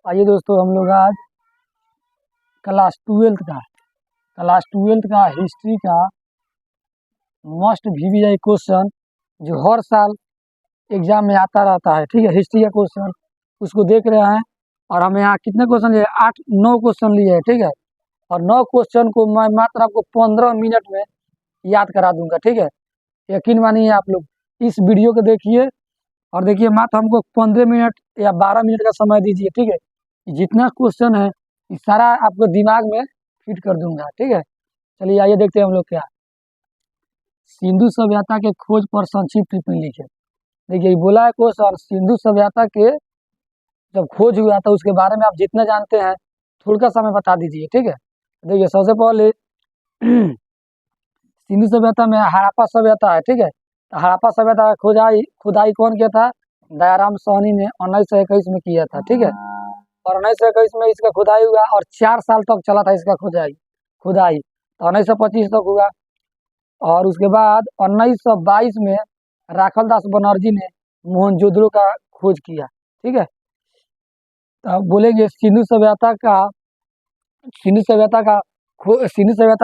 आइए दोस्तों, हम लोग आज क्लास ट्वेल्थ का हिस्ट्री का मस्ट VVI क्वेश्चन जो हर साल एग्जाम में आता रहता है, ठीक है। हिस्ट्री का क्वेश्चन उसको देख रहे हैं और हमें यहाँ कितने क्वेश्चन लिए? 8-9 क्वेश्चन लिए हैं, ठीक है। और 9 क्वेश्चन को मैं मात्र आपको 15 मिनट में याद करा दूंगा, ठीक है। यकीन मानिए आप लोग इस वीडियो को देखिए और देखिए, मात्र हमको 15 मिनट या 12 मिनट का समय दीजिए, ठीक है। जितना क्वेश्चन है ये सारा आपको दिमाग में फिट कर दूंगा, ठीक है। चलिए आइए देखते हैं हम लोग क्या। सिंधु सभ्यता के खोज पर संक्षिप्त टिप्पणी लिखे। देखिए ये बोला है क्वेश्चन, सिंधु सभ्यता के जब खोज हुआ था उसके बारे में आप जितना जानते हैं थोड़ा सा हमें बता दीजिए, ठीक है। देखिए सबसे पहले सिंधु सभ्यता में हड़प्पा सभ्यता है, ठीक है। तो हड़प्पा सभ्यता का खुदाई कौन किया था? दयाराम साहनी ने 1921 में किया था, ठीक है। और 1921 में इसका खुदाई हुआ और 4 साल तक चला था इसका खुदाई तो 1925 तक हुआ। और उसके बाद 1922 में राखल दास बनर्जी ने मोहनजोदड़ो का खोज किया, ठीक है। तो बोलेंगे सिंधु सभ्यता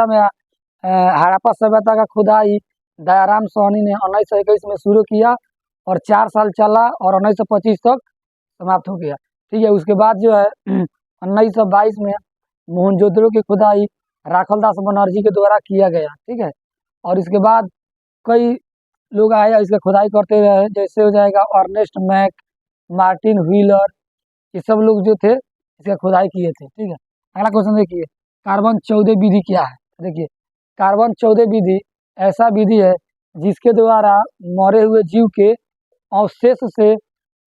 में हड़प्पा सभ्यता का खुदाई दयाराम साहनी ने 1921 में शुरू किया और 4 साल चला और 1925 तक समाप्त हो गया, ठीक है। उसके बाद जो है 1922 में मोहनजोदड़ो की खुदाई राखल दास बनर्जी के द्वारा किया गया, ठीक है। और इसके बाद कई लोग आए इसका खुदाई करते रहे, जैसे हो जाएगा अर्नेस्ट मैक, मार्टिन व्हीलर, ये सब लोग जो थे इसका खुदाई किए थे, ठीक है। अगला क्वेश्चन देखिए, कार्बन 14 विधि क्या है? देखिए कार्बन 14 विधि ऐसा विधि है जिसके द्वारा मरे हुए जीव के अवशेष से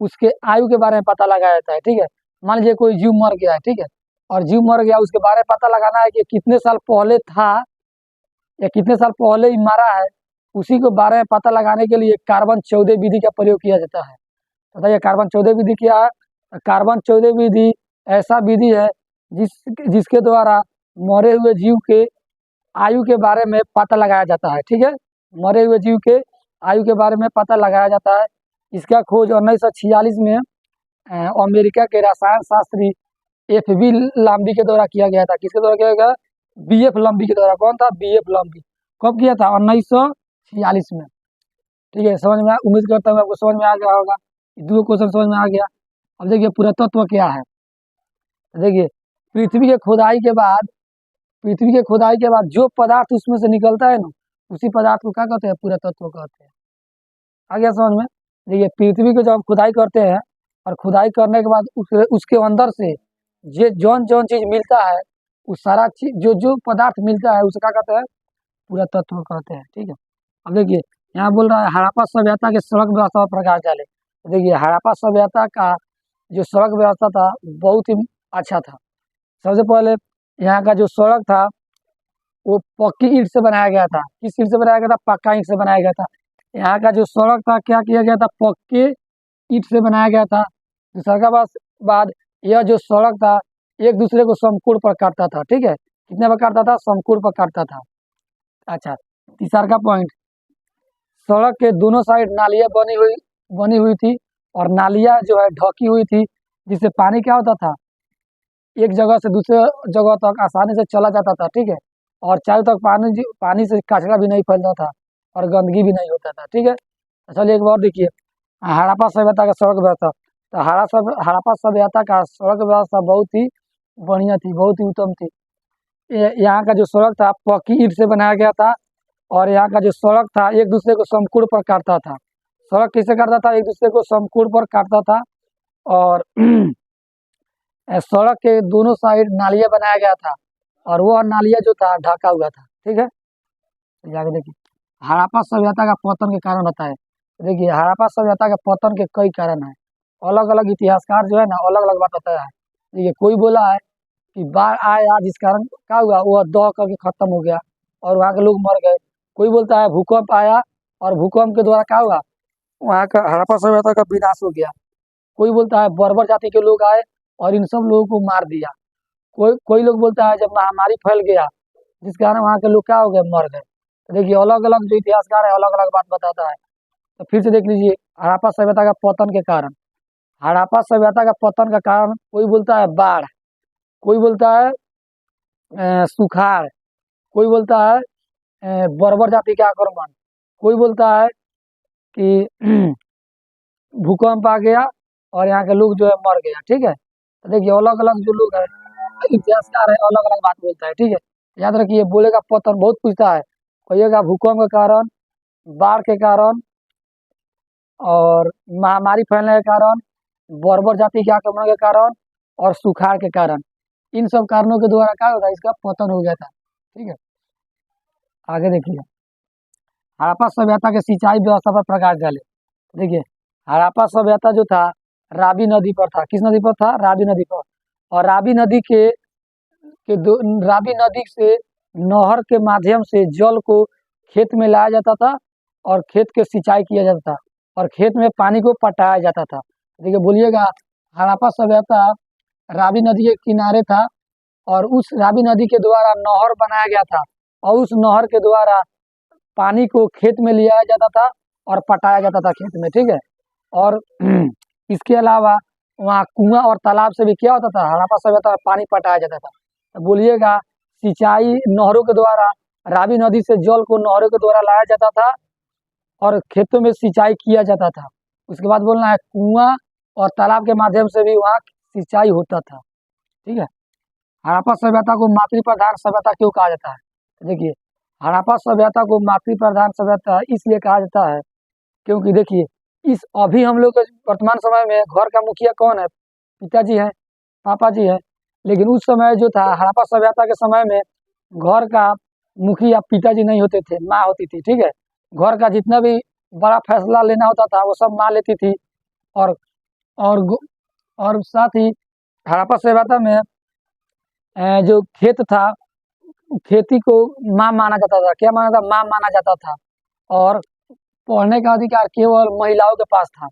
उसके आयु के बारे में पता लगाया जाता है, ठीक है। मान लीजिए कोई जीव मर गया है, ठीक है, और जीव मर गया उसके बारे में पता लगाना है कि कितने साल पहले था या कितने साल पहले ही मरा है, उसी के बारे में पता लगाने के लिए कार्बन 14 विधि का प्रयोग किया जाता है। बताइए कार्बन 14 विधि क्या है? कार्बन 14 विधि ऐसा विधि है जिसके द्वारा मरे हुए जीव के आयु के बारे में पता लगाया जाता है, ठीक है। मरे हुए जीव के आयु के बारे में पता लगाया जाता है। इसका खोज 1946 में अमेरिका के रसायन शास्त्री FB लाम्बी के द्वारा किया गया था। किसके द्वारा किया गया? BF लम्बी के द्वारा। कौन था? BF लम्बी। कब किया था? 1946 में, ठीक है। समझ में उम्मीद करता हूँ आपको समझ में आ गया होगा, दो क्वेश्चन समझ में आ गया। अब देखिए पुरातत्व क्या है। देखिए पृथ्वी के खुदाई के बाद जो पदार्थ उसमें से निकलता है ना, उसी पदार्थ को क्या कहते हैं? पुरातत्व कहते हैं। आ गया समझ में? देखिए पृथ्वी को जब खुदाई करते हैं और खुदाई करने के बाद उसके अंदर से जौन जौन चीज मिलता है, उस सारा चीज जो पदार्थ मिलता है उसे क्या कहते हैं? पुरातत्व कहते हैं, ठीक है। अब देखिए यहाँ बोल रहा है हड़प्पा सभ्यता के सड़क व्यवस्था पर प्रकाश डाले। देखिए हड़प्पा सभ्यता का जो सड़क व्यवस्था था बहुत ही अच्छा था। सबसे पहले यहाँ का जो सड़क था वो पक्की ईंट से बनाया गया था। किस ईंट से बनाया गया था? पक्का ईंट से बनाया गया था। यहाँ का जो सड़क था क्या किया गया था? पक्के ईंट से बनाया गया था। दूसरा का बाद यह जो सड़क था एक दूसरे को समकोण पर काटता था, ठीक है। कितने पर काटता था? समकोण पर काटता था। अच्छा, तीसरा का पॉइंट, सड़क के दोनों साइड नालियाँ बनी हुई थी और नालियाँ जो है ढकी हुई थी, जिससे पानी क्या होता था? एक जगह से दूसरे जगह तक आसानी से चला जाता था, ठीक है। और चारों तक पानी से कचरा भी नहीं फैलता था और गंदगी भी नहीं होता था, ठीक है। चलिए एक बार देखिए हड़प्पा सभ्यता का सड़क व्यवस्था। तो हड़प्पा सभ्यता का सड़क व्यवस्था बहुत ही बढ़िया थी, बहुत ही उत्तम थी। यहाँ का जो सड़क था पक्की ईंट से बनाया गया था और यहाँ का जो सड़क था एक दूसरे को समकोण पर काटता था। सड़क किससे काटता था? एक दूसरे को समकोण पर काटता था। और सड़क के दोनों साइड नालियाँ बनाया गया था और वह नालियाँ जो था ढका हुआ था, ठीक है। जाके देखिए हड़प्पा सभ्यता का पतन के कारण होता है। देखिए हड़प्पा सभ्यता के पतन के कई कारण हैं। अलग अलग इतिहासकार जो है ना अलग अलग बात बताया है। देखिए कोई बोला है कि बाढ़ आया जिस कारण क्या हुआ, वह दह करके खत्म हो गया और वहाँ के लोग मर गए। कोई बोलता है भूकंप आया और भूकंप के द्वारा क्या हुआ, वहाँ का हड़प्पा सभ्यता का विनाश हो गया। कोई बोलता है बर्बर जाति के लोग आए और इन सब लोगों को मार दिया। कोई लोग बोलता है जब महामारी फैल गया जिस कारण वहाँ के लोग क्या हो गए, मर गए। तो देखिए अलग अलग जो इतिहासकार है अलग अलग बात बताता है। तो फिर से देख लीजिए हड़प्पा सभ्यता का पतन के कारण। हड़प्पा सभ्यता का पतन का कारण कोई बोलता है बाढ़, कोई बोलता है सुखाड़, कोई बोलता है बर्बर जाति का आक्रमण, कोई बोलता है कि भूकंप आ गया और यहाँ के लोग जो है मर गया। ठीक है, तो देखिए अलग अलग जो लोग है इतिहासकार है अलग अलग बात बोलता है। ठीक है, याद रखिए बोलेगा पतन बहुत पूछता है, कहिएगा भूकंप के कारण, बाढ़ के कारण और महामारी फैलने के कारण, बर्बर जाति के आक्रमण के कारण और सुखाड़ के कारण, इन सब कारणों के द्वारा क्या होता है, इसका पतन हो गया था। ठीक है, आगे देखिए हड़प्पा सभ्यता के सिंचाई व्यवस्था पर प्रकाश डाले। देखिए हड़प्पा सभ्यता जो था रावी नदी पर था। किस नदी पर था? रावी नदी पर। और रावी नदी रावी नदी से नहर के माध्यम से जल को खेत में लाया जाता था और खेत के सिंचाई किया जाता था और खेत में पानी को पटाया जाता था। देखिए बोलिएगा हड़प्पा सभ्यता रावी नदी के किनारे था और उस रावी नदी के द्वारा नहर बनाया गया था और उस नहर के द्वारा पानी को खेत में लिया जाता था और पटाया जाता था खेत में। ठीक है, और इसके अलावा वहाँ कुआं और तालाब से भी क्या होता था, हड़प्पा सभ्यता में पानी पटाया जाता था। तो बोलिएगा सिंचाई नहरों के द्वारा, रावी नदी से जल को नहरों के द्वारा लाया जाता था और खेतों में सिंचाई किया जाता था। उसके बाद बोलना है कुआं और तालाब के माध्यम से भी वहाँ सिंचाई होता था। ठीक है, हड़प्पा सभ्यता को मातृ प्रधान सभ्यता क्यों कहा जाता है? देखिए हड़प्पा सभ्यता को मातृ प्रधान सभ्यता इसलिए कहा जाता है क्योंकि देखिए इस अभी हम लोग के वर्तमान समय में घर का मुखिया कौन है? पिताजी हैं, पापा जी हैं। लेकिन उस समय जो था हड़प्पा सभ्यता के समय में घर का मुखिया पिताजी नहीं होते थे, माँ होती थी। ठीक है, घर का जितना भी बड़ा फैसला लेना होता था वो सब माँ लेती थी और और गो- और साथ ही हड़प्पा सभ्यता में जो खेत था खेती को माँ माना जाता था। क्या माना था? माँ माना जाता था। और पढ़ने का अधिकार केवल महिलाओं के पास था,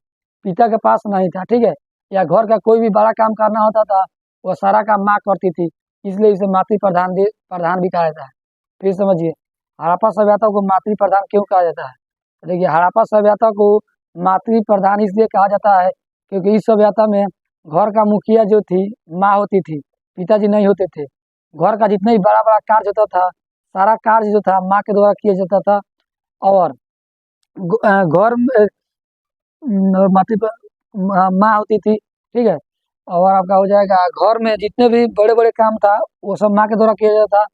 पिता के पास नहीं था। ठीक है, या घर का कोई भी बड़ा काम करना होता था वो सारा काम माँ करती थी, इसलिए इसे मातृ प्रधान प्रधान भी कहा जाता है। फिर समझिए हड़प्पा सभ्यता को मातृ प्रधान क्यों कहा जाता है? देखिए हड़प्पा सभ्यता को मातृ प्रधान इसलिए कहा जाता है क्योंकि इस सभ्यता में घर का मुखिया जो थी माँ होती थी, पिताजी नहीं होते थे। घर का जितना भी बड़ा बड़ा कार्य होता था सारा कार्य जो था माँ के द्वारा किया जाता था। और घर में मातृ माँ होती थी। ठीक है, और आपका हो जाएगा घर में जितने भी बड़े बड़े काम था वो सब माँ के द्वारा किया जाता था।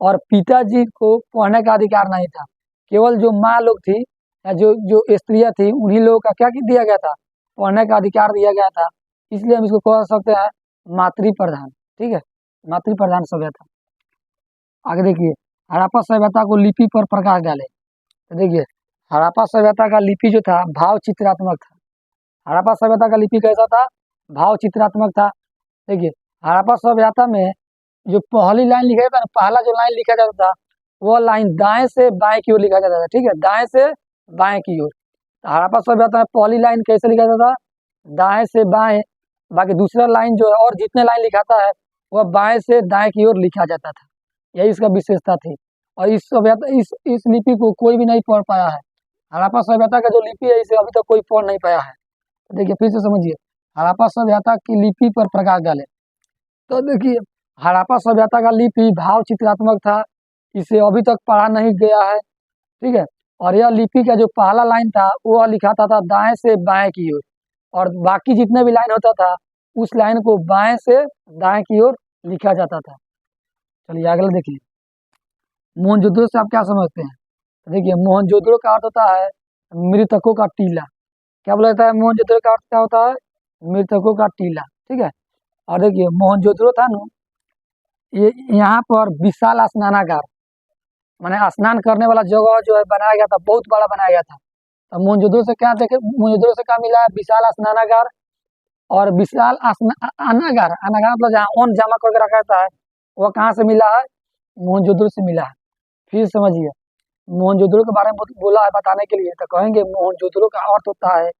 और पिताजी को पढ़ने का अधिकार नहीं था, केवल जो माँ लोग थी या जो जो स्त्रियाँ थी उन्हीं लोगों का क्या दिया गया था? पढ़ने का अधिकार दिया गया था। इसलिए हम इसको कह सकते हैं मातृ प्रधान। ठीक है, मातृ प्रधान सभ्यता। आगे देखिए हड़प्पा सभ्यता को लिपि पर प्रकाश डाले। तो देखिए हड़प्पा सभ्यता का लिपि जो था भाव चित्रात्मक था। हड़प्पा सभ्यता का लिपि कैसा था? भाव चित्रात्मक था। देखिए हड़प्पा सभ्यता में जो पहली लाइन लिखा जाता था, पहला जो लाइन लिखा जाता था वो लाइन दाएं से बाएं की ओर लिखा जाता था। ठीक है, दाएं से बाएं की ओर। तो हड़प्पा सभ्यता में पहली लाइन कैसे लिखा जाता था? दाएं से बाएं। बाकी दूसरा लाइन जो है और जितने लाइन लिखाता है वह बाएं से दाएं की ओर लिखा जाता था। यही इसका विशेषता थी। और इस सभ्यता इस लिपि को कोई भी नहीं पढ़ पाया है। हड़प्पा सभ्यता का जो लिपि है इसे अभी तक कोई पढ़ नहीं पाया है। तो देखिए फिर से समझिए हड़प्पा सभ्यता की लिपि पर प्रकाश डाले। तो देखिए हड़प्पा सभ्यता का लिपि भाव चित्रात्मक था, इसे अभी तक पढ़ा नहीं गया है। ठीक है, और यह लिपि का जो पहला लाइन था वह लिखाता था दाएं से बाएं की ओर और बाकी जितने भी लाइन होता था उस लाइन को बाएं से दाएं की ओर लिखा जाता था। चलिए अगला देखिए मोहनजोदड़ो से आप क्या समझते हैं? तो देखिए मोहनजोदड़ो का अर्थ होता है मृतकों का टीला। क्या बोला जाता है? मोहनजोदड़ो का अर्थ क्या होता है? मृतकों का टीला। ठीक है, और देखिए मोहनजोदड़ो था ना ये यहाँ पर विशाल स्नानागार माने स्नान करने वाला जगह जो है बनाया गया था, बहुत बड़ा बनाया गया था। तो मोहनजोदड़ो से क्या देखे, मोहनजोदड़ो से क्या मिला है? विशाल स्नानागार और विशाल अनागार। अनागार मतलब जहाँ ओन जमा करके रखा जाता है वह कहाँ से मिला है? मोहनजोदड़ो से मिला है। फिर समझिए मोहनजोदड़ो के बारे में बोला है बताने के लिए, तो कहेंगे मोहनजोदड़ो का अर्थ होता है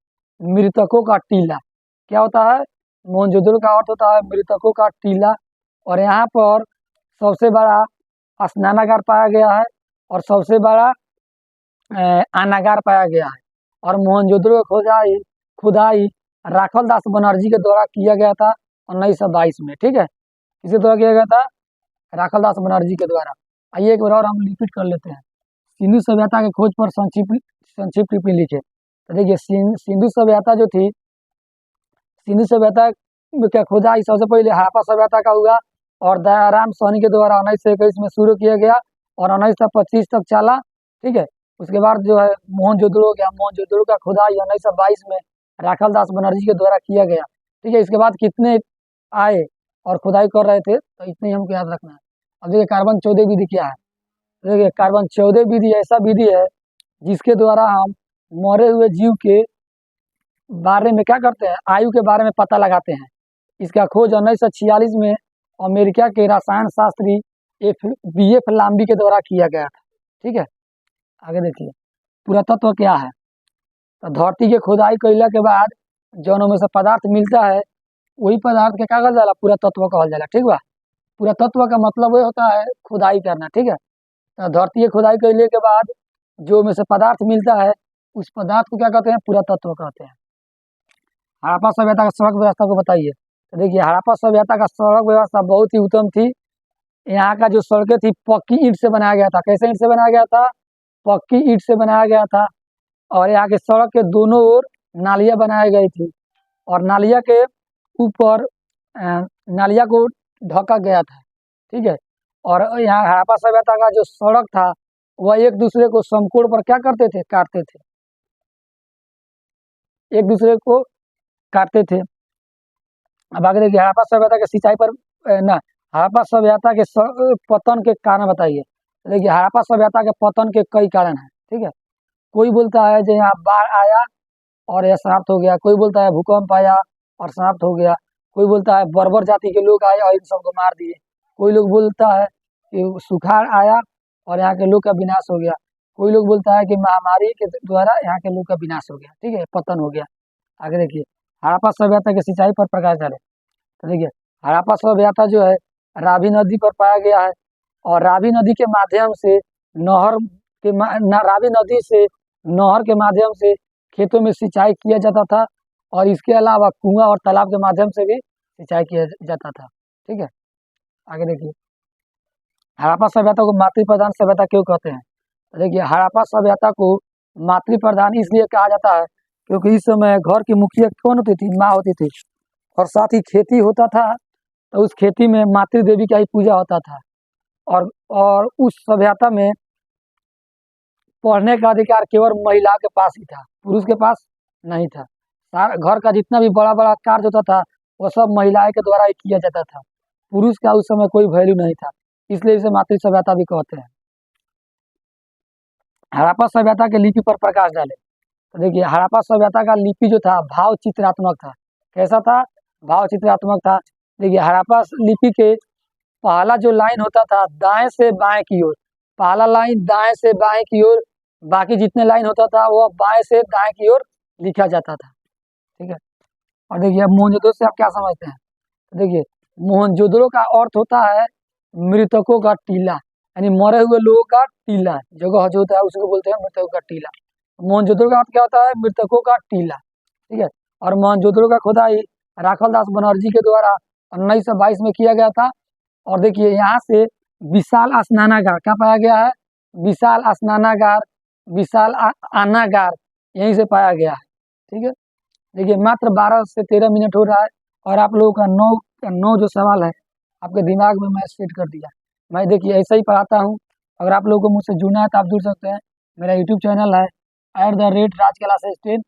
मृतकों का टीला। क्या होता है? मोहनजोदड़ो का अर्थ होता है मृतकों का टीला। और यहाँ पर सबसे बड़ा स्नानागार पाया गया है और सबसे बड़ा अनागार पाया गया है। और मोहनजोदड़ो की खुदाई खुदाई राखल दास बनर्जी के द्वारा किया गया था 1922 में। ठीक है, किसके द्वारा किया गया था? राखल दास बनर्जी के द्वारा। आइए एक बार और हम रिपीट कर लेते हैं। सिंधु सभ्यता के खोज पर संक्षिप्त टिप्पणी लिखे। तो देखिए सिंधु सभ्यता जो थी, सिंधु सभ्यता क्या खुदाई सबसे पहले हड़प्पा सभ्यता का हुआ और दयाराम साहनी के द्वारा 1921 में शुरू किया गया और 1925 तक चला। ठीक है, उसके बाद जो है मोहनजोदड़ो हो गया। मोहनजोदड़ो का खुदाई 1922 में राखल दास बनर्जी के द्वारा किया गया। ठीक है, इसके बाद कितने आए और खुदाई कर रहे थे, तो इतने ही हमको याद रखना है। अब देखिए कार्बन 14 विधि क्या है। देखिए कार्बन 14 विधि ऐसा विधि है जिसके द्वारा हम मरे हुए जीव के बारे में क्या करते हैं, आयु के बारे में पता लगाते हैं। इसका खोज 1946 में अमेरिका के रसायन शास्त्री BF लाम्बी के द्वारा किया गया था। ठीक है, आगे देखिए पुरातत्व क्या है। तो धरती के खुदाई कैला के बाद जौन में से पदार्थ मिलता है वही पदार्थ के क्या कहल जाला, पुरातत्व कहल जाला। ठीक बा, पुरातत्व का मतलब ये होता है खुदाई करना। ठीक है, तो धरती के खुदाई कैले के बाद जो में से पदार्थ मिलता है उस पदार्थ को क्या कहते हैं, पुरातत्व कहते हैं। हड़प्पा सभ्यता का सड़क व्यवस्था को बताइए। तो देखिए हड़प्पा सभ्यता का सड़क व्यवस्था बहुत ही उत्तम थी। यहाँ का जो सड़कें थी पक्की ईंट से बनाया गया था। कैसे ईंट से बनाया गया था? पक्की ईंट से बनाया गया था। और यहाँ के सड़क के दोनों ओर नालियाँ बनाई गई थी और नालिया के ऊपर नालिया को ढका गया था। ठीक है, और यहाँ हड़प्पा सभ्यता का जो सड़क था वह एक दूसरे को समकोण पर क्या करते थे, काटते थे, एक दूसरे को काटते थे। अब आगे देखिए हड़प्पा सभ्यता के सिंचाई पर ना हड़प्पा सभ्यता के पतन के कारण बताइए। देखिए हड़प्पा सभ्यता के पतन के कई कारण हैं। ठीक है, कोई बोलता है जो यहाँ बाढ़ आया और यह समाप्त हो गया, कोई बोलता है भूकंप आया और समाप्त हो गया, कोई बोलता है बर्बर जाति के लोग आए और इन सबको मार दिए, कोई लोग बोलता है कि सुखाड़ आया और यहाँ के लोग का विनाश हो गया, कोई लोग बोलता है कि महामारी के द्वारा यहाँ के लोग का विनाश हो गया। ठीक है, पतन हो गया। आगे देखिए हड़प्पा सभ्यता के सिंचाई पर प्रकाश डाले। तो देखिए हड़प्पा सभ्यता जो है रावी नदी पर पाया गया है और रावी नदी के माध्यम से रावी नदी से नहर के माध्यम से खेतों में सिंचाई किया जाता था और इसके अलावा कुआं और तालाब के माध्यम से भी सिंचाई किया जाता था। ठीक है, आगे देखिए हड़प्पा सभ्यता को मातृ प्रधान सभ्यता क्यों कहते हैं? तो देखिए हड़प्पा सभ्यता को मातृ प्रधान इसलिए कहा जाता है क्योंकि इस समय घर की मुखिया कौन होती थी, माँ होती थी, और साथ ही खेती होता था तो उस खेती में मातृ देवी का ही पूजा होता था। और उस सभ्यता में पढ़ने का अधिकार केवल महिला के पास ही था, पुरुष के पास नहीं था। सारा घर का जितना भी बड़ा बड़ा कार्य होता था वो सब महिलाएं के द्वारा ही किया जाता था। पुरुष का उस समय कोई वैल्यू नहीं था, इसलिए इसे मातृ सभ्यता भी कहते हैं। हड़प्पा सभ्यता के लिपि पर प्रकाश डाले। तो देखिए हड़प्पा सभ्यता का लिपि जो था भाव चित्रात्मक था। कैसा था? भाव चित्रात्मक था। देखिए हड़प्पा लिपि के पहला जो लाइन होता था दाएं से बाएं की ओर, पहला लाइन दाएं से बाएं की ओर, बाकी जितने लाइन होता था वो बाएं से दाएं की ओर लिखा जाता था। ठीक है, और देखिए अब मोहनजोदड़ो से आप क्या समझते हैं? तो देखिए मोहनजोदड़ो का अर्थ होता है मृतकों का टीला, यानी मरे हुए लोगों का टीला, जगह जो होता है उसको बोलते हैं मृतकों का टीला। मोहनजोदड़ो का अर्थ क्या होता है? मृतकों का टीला। ठीक है, और मोहनजोदड़ो का खुदाई राखल दास बनर्जी के द्वारा 1922 में किया गया था। और देखिए यहाँ से विशाल स्नानागार क्या पाया गया है? विशाल स्नानागार, विशाल आनागार यहीं से पाया गया है। ठीक है, देखिए मात्र 12 से 13 मिनट हो रहा है और आप लोगों का 9 जो सवाल है आपके दिमाग में मैं सेट कर दिया। मैं देखिए ऐसा ही पढ़ाता हूँ। अगर आप लोगों को मुझसे जुड़ना है तो आप जुड़ सकते हैं। मेरा यूट्यूब चैनल है @राज क्लास 10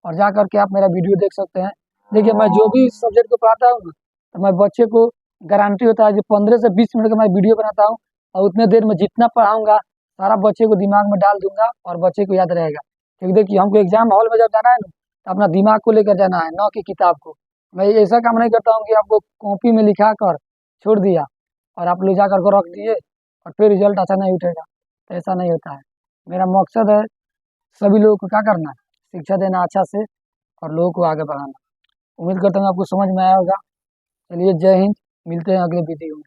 और जा करके आप मेरा वीडियो देख सकते हैं। देखिए मैं जो भी सब्जेक्ट को पढ़ाता हूँ तो मैं बच्चे को गारंटी होता है कि 15 से 20 मिनट का मैं वीडियो बनाता हूँ और उतने देर में जितना पढ़ाऊँगा सारा बच्चे को दिमाग में डाल दूंगा और बच्चे को याद रहेगा। क्योंकि देखिए हमको एग्जाम हॉल में जब जाना है ना तो अपना दिमाग को लेकर जाना है, न कि किताब को। मैं ऐसा काम नहीं करता हूँ कि आपको कॉपी में लिखा कर छोड़ दिया और आप ले जा कर रख दिए और फिर रिजल्ट अच्छा नहीं उठेगा, तो ऐसा नहीं होता है। मेरा मकसद है सभी लोगों को क्या करना है, शिक्षा देना अच्छा से और लोगों को आगे बढ़ाना। उम्मीद करता हूँ आपको समझ में आया होगा। चलिए जय हिंद, मिलते हैं अगले वीडियो में।